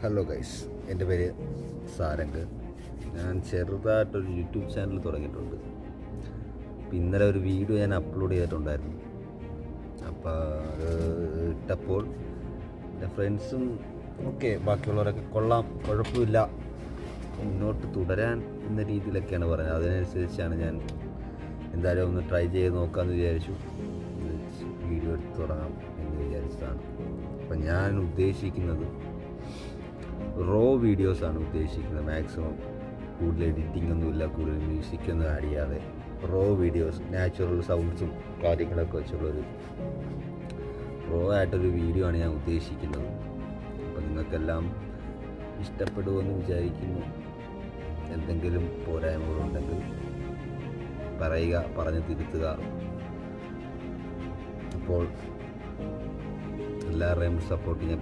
Hello guys, എൻ്റെ പേര് സാരംഗ്. ഞാൻ ചെറുതായിട്ടൊരു യൂട്യൂബ് ചാനൽ തുടങ്ങിയിട്ടുണ്ട്. ഇന്നലെ ഒരു വീഡിയോ ഞാൻ അപ്ലോഡ് ചെയ്തിട്ടുണ്ടായിരുന്നു. അപ്പോൾ അത് ഇട്ടപ്പോൾ എൻ്റെ ഫ്രണ്ട്സും ബാക്കിയുള്ളവരൊക്കെ കൊള്ളാം, കുഴപ്പമില്ല, മുന്നോട്ട് തുടരാൻ എന്ന രീതിയിലൊക്കെയാണ് പറയുന്നത്. അതിനനുസരിച്ചാണ് ഞാൻ എന്തായാലും ഒന്ന് ട്രൈ ചെയ്ത് നോക്കാമെന്ന് വിചാരിച്ചു. വീഡിയോ എടുത്ത് തുടങ്ങാം എന്ന് വിചാരിച്ചതാണ്. അപ്പം ഞാൻ ഉദ്ദേശിക്കുന്നത് റോ വീഡിയോസാണ് ഉദ്ദേശിക്കുന്നത്. മാക്സിമം കൂടുതൽ എഡിറ്റിംഗ് ഒന്നുമില്ല, കൂടുതൽ മ്യൂസിക്കൊന്നും ആഡ് ചെയ്യാതെ റോ വീഡിയോസ്, നാച്ചുറൽ സൗണ്ട്സും കാര്യങ്ങളൊക്കെ വെച്ചുള്ളൊരു റോ ആയിട്ടൊരു വീഡിയോ ആണ് ഞാൻ ഉദ്ദേശിക്കുന്നത്. അപ്പോൾ നിങ്ങൾക്കെല്ലാം ഇഷ്ടപ്പെടുമെന്ന് വിചാരിക്കുന്നു. എന്തെങ്കിലും പോരായ്മകളുണ്ടെങ്കിൽ പറയുക, പറഞ്ഞ് തിരുത്തുക. അപ്പോൾ എല്ലാവരുടെയും സപ്പോർട്ട് ഞാൻ